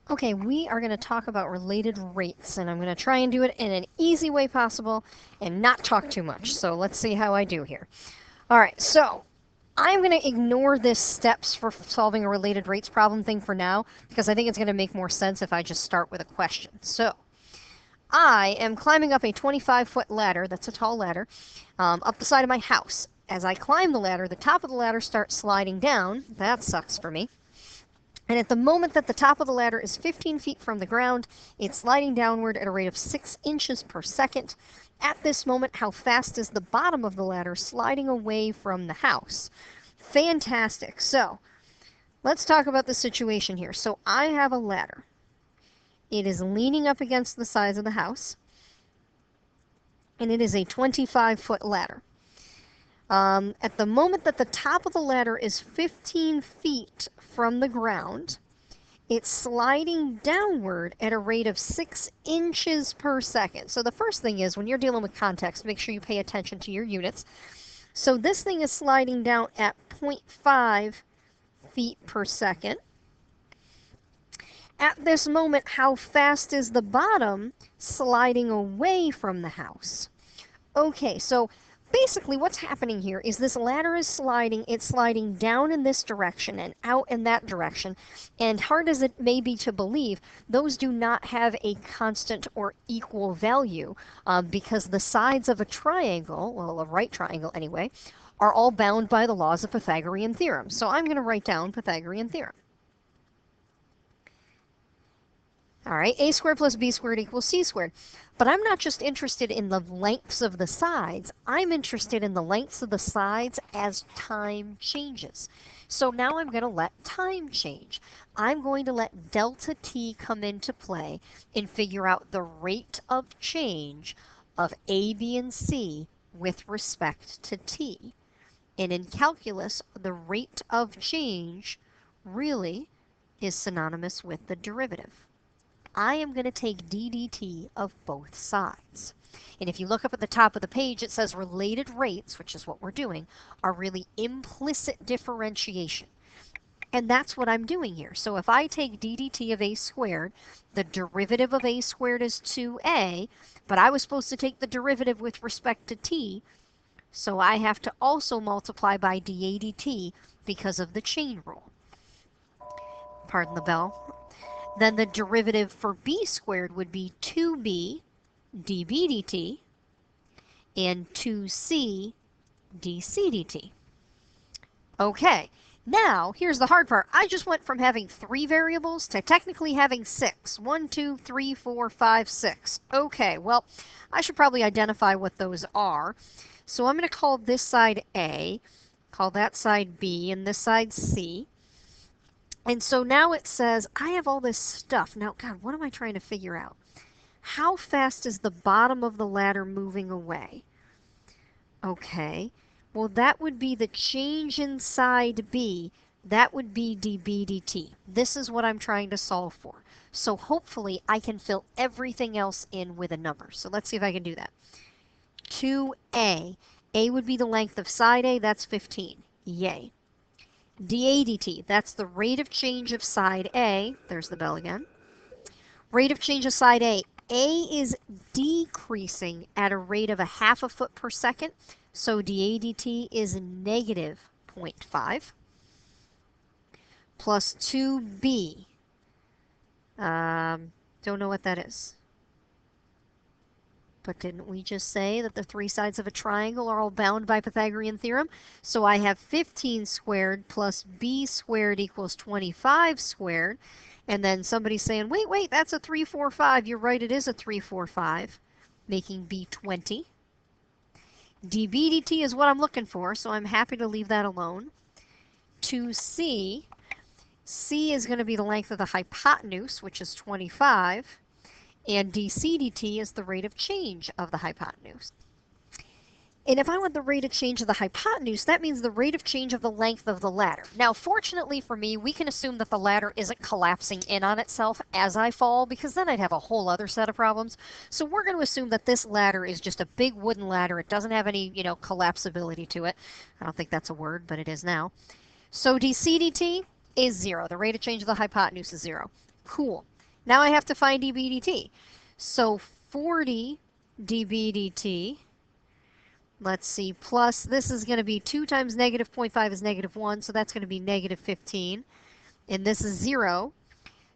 Okay, we are going to talk about related rates, and I'm going to try and do it in an easy way possible and not talk too much. So let's see how I do here. All right, so I'm going to ignore this steps for solving a related rates problem thing for now, because I think it's going to make more sense if I just start with a question. So I am climbing up a 25-foot ladder, that's a tall ladder, up the side of my house. As I climb the ladder, the top of the ladder starts sliding down. That sucks for me. And at the moment that the top of the ladder is 15 feet from the ground, it's sliding downward at a rate of 6 inches per second. At this moment, how fast is the bottom of the ladder sliding away from the house? Fantastic. So, let's talk about the situation here. So, I have a ladder. It is leaning up against the sides of the house, and it is a 25-foot ladder. At the moment that the top of the ladder is 15 feet from the ground, it's sliding downward at a rate of 6 inches per second. So the first thing is, when you're dealing with context, make sure you pay attention to your units. So this thing is sliding down at 0.5 feet per second. At this moment, how fast is the bottom sliding away from the house? Okay, so basically what's happening here is this ladder is sliding, it's sliding down in this direction and out in that direction, and hard as it may be to believe, those do not have a constant or equal value because the sides of a triangle, well, a right triangle anyway, are all bound by the laws of Pythagorean theorem. So I'm going to write down Pythagorean theorem. All right, a squared plus b squared equals c squared. But I'm not just interested in the lengths of the sides. I'm interested in the lengths of the sides as time changes. So now I'm going to let time change. I'm going to let delta t come into play and figure out the rate of change of a, b, and c with respect to t. And in calculus, the rate of change really is synonymous with the derivative. I am going to take d dt of both sides. And if you look up at the top of the page, it says related rates, which is what we're doing, are really implicit differentiation. And that's what I'm doing here. So if I take d dt of a squared, the derivative of a squared is 2a, but I was supposed to take the derivative with respect to t, so I have to also multiply by dA dt because of the chain rule. Pardon the bell. Then the derivative for b squared would be 2b db dt and 2c dc dt. Okay, now here's the hard part. I just went from having 3 variables to technically having 6. 1, 2, 3, 4, 5, 6. Okay, well, I should probably identify what those are. So I'm going to call this side A, call that side B, and this side C. And so now it says, I have all this stuff. Now, God, what am I trying to figure out? How fast is the bottom of the ladder moving away? Okay, well, that would be the change in side B. That would be dB dt. This is what I'm trying to solve for. So hopefully I can fill everything else in with a number. So let's see if I can do that. 2a. A would be the length of side A. That's 15. Yay. dA dt, that's the rate of change of side A. There's the bell again. Rate of change of side A. A is decreasing at a rate of 1/2 foot per second, so dA dt is negative 0.5 plus 2b. Don't know what that is. But didn't we just say that the 3 sides of a triangle are all bound by Pythagorean theorem? So I have 15 squared plus b squared equals 25 squared. And then somebody's saying, wait, that's a 3, 4, 5. You're right, it is a 3, 4, 5, making b 20. dB dt is what I'm looking for, so I'm happy to leave that alone. 2c, c is going to be the length of the hypotenuse, which is 25. And dc dt is the rate of change of the hypotenuse. And if I want the rate of change of the hypotenuse, that means the rate of change of the length of the ladder. Now, fortunately for me, we can assume that the ladder isn't collapsing in on itself as I fall, because then I'd have a whole other set of problems. So we're going to assume that this ladder is just a big wooden ladder. It doesn't have any, collapsibility to it. I don't think that's a word, but it is now. So dc dt is 0. The rate of change of the hypotenuse is 0. Cool. Now I have to find dB dt. So 40 dB dt, let's see, plus this is going to be 2 times negative 0.5 is negative 1, so that's going to be negative 15. And this is 0.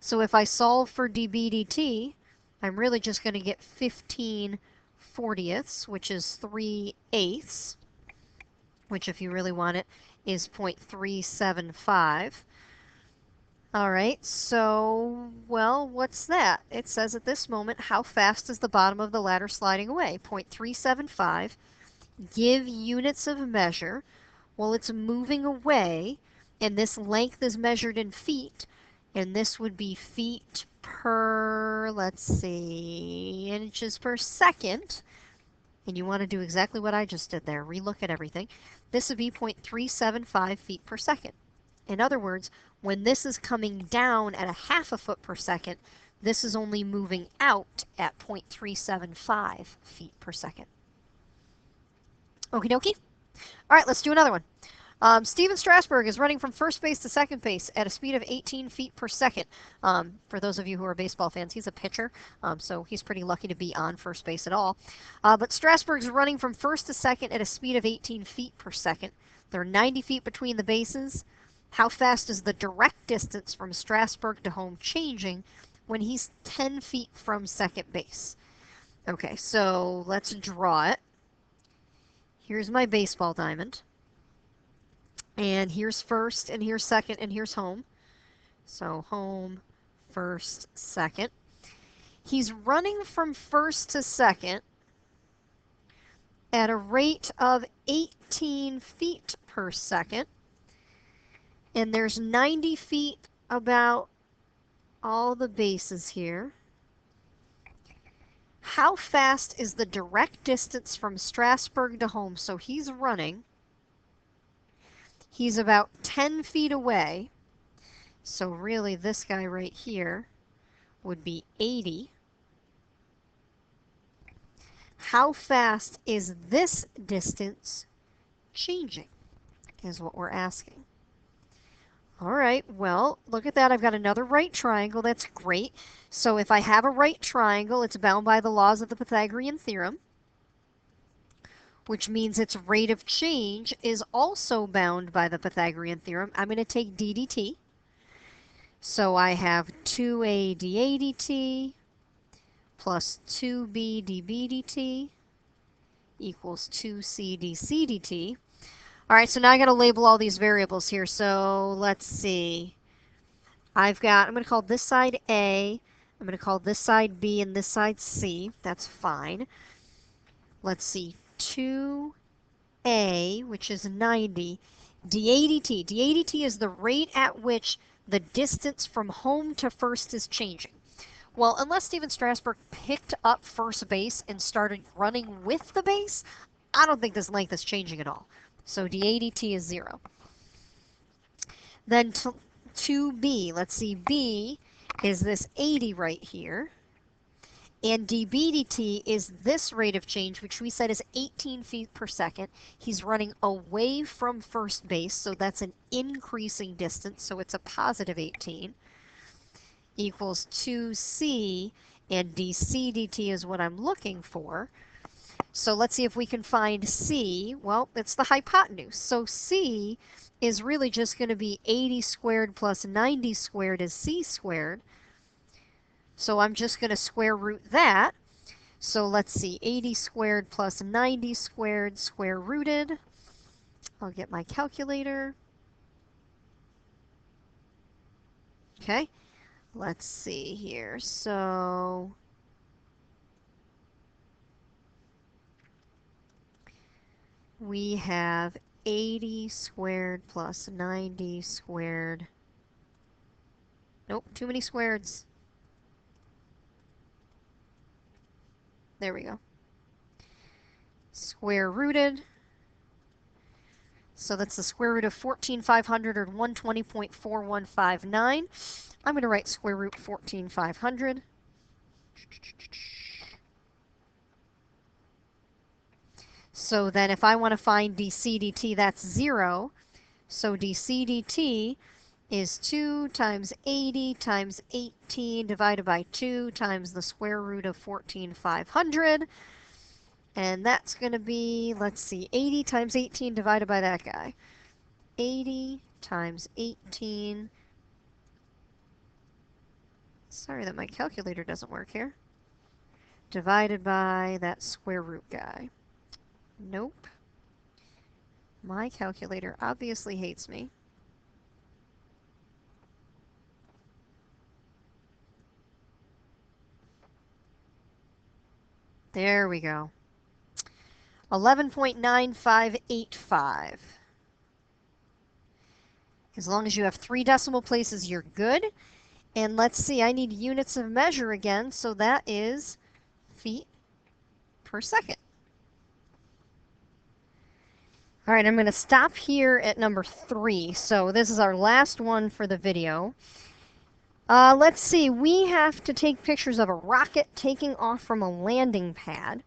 So if I solve for dB dt, I'm really just going to get 15/40, which is 3/8, which if you really want it is 0.375. All right, so, well, what's that? It says at this moment, how fast is the bottom of the ladder sliding away? 0.375. Give units of measure. Well, it's moving away, and this length is measured in feet, and this would be feet per, let's see, inches per second. And you want to do exactly what I just did there, relook at everything. This would be 0.375 feet per second. In other words, when this is coming down at a half a foot per second, this is only moving out at 0.375 feet per second. Okie dokie. All right, let's do another one. Steven Strasberg is running from first base to second base at a speed of 18 feet per second. For those of you who are baseball fans, he's a pitcher, so he's pretty lucky to be on first base at all. But Strasberg's running from first to second at a speed of 18 feet per second. There are 90 feet between the bases. How fast is the direct distance from Strasberg to home changing when he's 10 feet from second base? Okay, so let's draw it. Here's my baseball diamond. And here's first, and here's second, and here's home. So home, first, second. He's running from first to second at a rate of 18 feet per second. And there's 90 feet about all the bases here. How fast is the direct distance from Strasberg to home? So he's running. He's about 10 feet away. So really this guy right here would be 80. How fast is this distance changing is what we're asking. All right, well, look at that. I've got another right triangle. That's great. So if I have a right triangle, it's bound by the laws of the Pythagorean theorem, which means its rate of change is also bound by the Pythagorean theorem. I'm going to take d dt. So I have 2a dA dt plus 2b dB dt equals 2c dc dt. All right, so now I got to label all these variables here. So let's see. I'm going to call this side A, I'm going to call this side B, and this side C. That's fine. Let's see. 2A, which is 90, dA dt. dA dt is the rate at which the distance from home to first is changing. Well, unless Steven Strasberg picked up first base and started running with the base, I don't think this length is changing at all. So dA dt is 0. Then 2b, let's see, b is this 80 right here. And dB dt is this rate of change, which we said is 18 feet per second. He's running away from first base, so that's an increasing distance, so it's a positive 18, equals 2c, and dc dt is what I'm looking for. So let's see if we can find c. Well, it's the hypotenuse. So c is really just going to be 80 squared plus 90 squared is c squared. So I'm just going to square root that. So let's see, 80 squared plus 90 squared square rooted. I'll get my calculator. Okay, let's see here. So we have 80 squared plus 90 squared. Nope, too many squareds. There we go. Square rooted. So that's the square root of 14,500 or 120.4159. I'm going to write square root 14,500. So then if I want to find dc dt, that's 0. So dc dt is 2 times 80 times 18 divided by 2 times the square root of 14,500. And that's going to be, let's see, 80 times 18 divided by that guy. 80 times 18. Sorry that my calculator doesn't work here. Divided by that square root guy. Nope. My calculator obviously hates me. There we go. 11.9585. As long as you have 3 decimal places, you're good. And let's see, I need units of measure again, so that is feet per second. All right, I'm going to stop here at number 3. So this is our last one for the video. Let's see, we have to take pictures of a rocket taking off from a landing pad.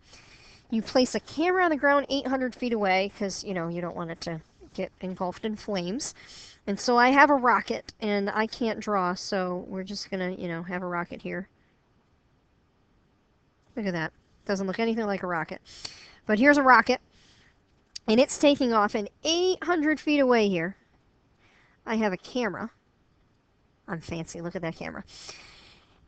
You place a camera on the ground 800 feet away because, you don't want it to get engulfed in flames. And so I have a rocket, and I can't draw, so we're just going to, have a rocket here. Look at that. Doesn't look anything like a rocket. But here's a rocket, and it's taking off, and 800 feet away here, I have a camera. I'm fancy. Look at that camera.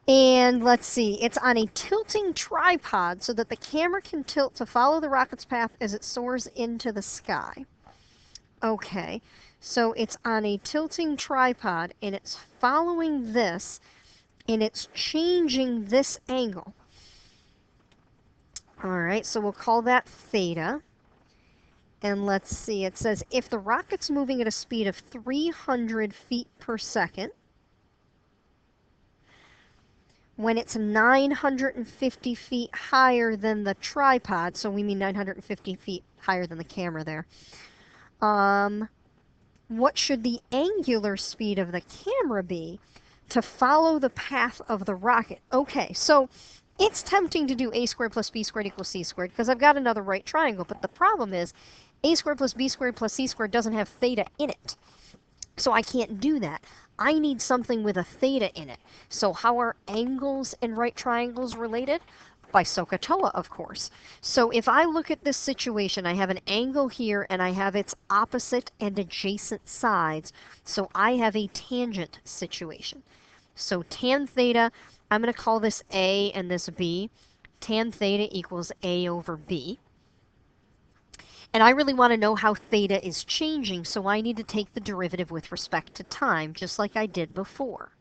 And let's see, it's on a tilting tripod so that the camera can tilt to follow the rocket's path as it soars into the sky. Okay, so it's on a tilting tripod, and it's following this, and it's changing this angle. All right, so we'll call that theta. And let's see, it says if the rocket's moving at a speed of 300 feet per second, when it's 950 feet higher than the tripod, so we mean 950 feet higher than the camera there, what should the angular speed of the camera be to follow the path of the rocket? Okay, so it's tempting to do a squared plus b squared equals c squared because I've got another right triangle, but the problem is a squared plus b squared plus c squared doesn't have theta in it. So I can't do that. I need something with a theta in it. So how are angles and right triangles related? By SOHCAHTOA, of course. So if I look at this situation, I have an angle here and I have its opposite and adjacent sides. So I have a tangent situation. So tan theta, I'm going to call this A and this B. Tan theta equals A over B. And I really want to know how theta is changing, so I need to take the derivative with respect to time, just like I did before.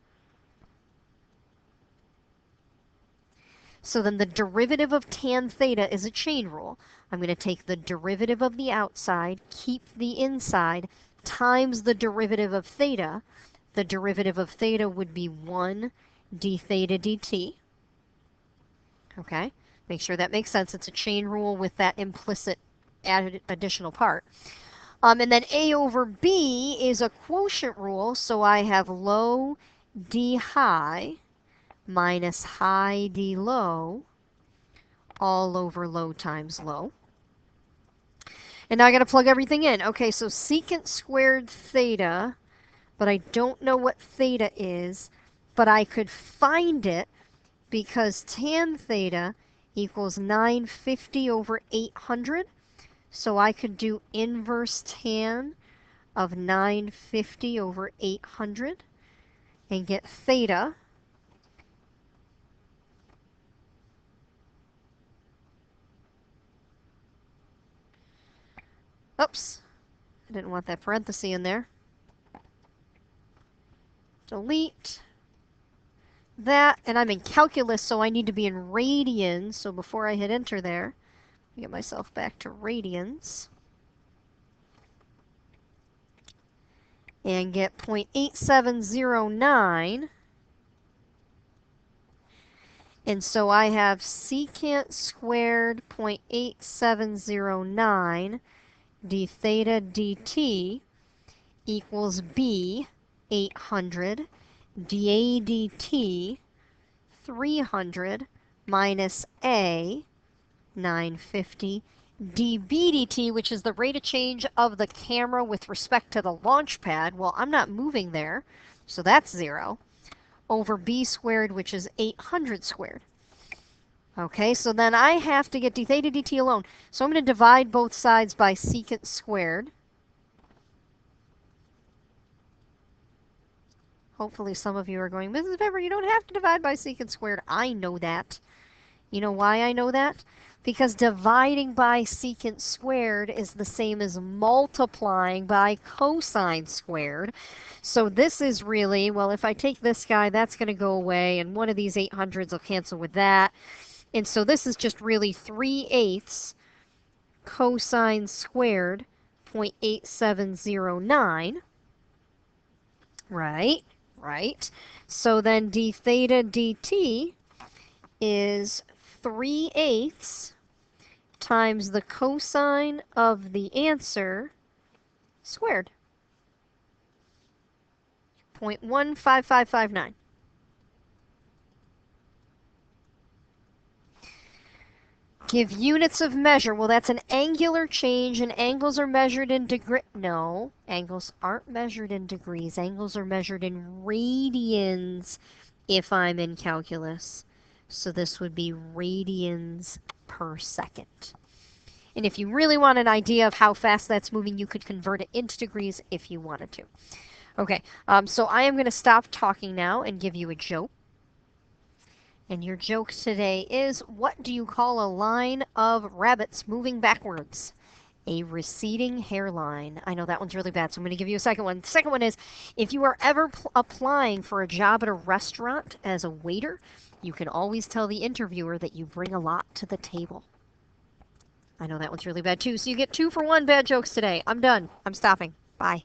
So then the derivative of tan theta is a chain rule. I'm going to take the derivative of the outside, keep the inside, times the derivative of theta. The derivative of theta would be 1 d theta dt. Okay, make sure that makes sense. It's a chain rule with that implicit added additional part. And then A over B is a quotient rule, so I have low d high minus high d low all over low times low. And now I got to plug everything in. Okay, so secant squared theta, but I don't know what theta is, but I could find it because tan theta equals 950 over 800. So I could do inverse tan of 950 over 800 and get theta. Oops, I didn't want that parenthesis in there. Delete that, and I'm in calculus, so I need to be in radians. So before I hit enter there, get myself back to radians and get 0.8709. And so I have secant squared 0.8709 d theta dt equals b 800 dA dt 300 minus a 950 dB dt, which is the rate of change of the camera with respect to the launch pad. Well, I'm not moving there, so that's 0, over b squared, which is 800 squared. Okay, so then I have to get d theta dt alone. So I'm going to divide both sides by secant squared. Hopefully some of you are going, Mrs. Pepper, you don't have to divide by secant squared. I know that. You know why I know that? Because dividing by secant squared is the same as multiplying by cosine squared. So this is really, well, if I take this guy, that's going to go away, and one of these 800s will cancel with that. And so this is just really 3/8 cosine squared 0.8709. Right, right. So then d theta dt is 3/8 times the cosine of the answer squared. 0.15559. Give units of measure. Well, that's an angular change, and angles are measured in degree. No, angles aren't measured in degrees. Angles are measured in radians if I'm in calculus. So this would be radians per second. And if you really want an idea of how fast that's moving, you could convert it into degrees if you wanted to. Okay, so I am going to stop talking now and give you a joke. And your joke today is, what do you call a line of rabbits moving backwards? A receding hairline. I know that one's really bad, so I'm going to give you a second one. The second one is, if you are ever applying for a job at a restaurant as a waiter, you can always tell the interviewer that you bring a lot to the table. I know that one's really bad too, so you get 2 for 1 bad jokes today. I'm done. I'm stopping. Bye.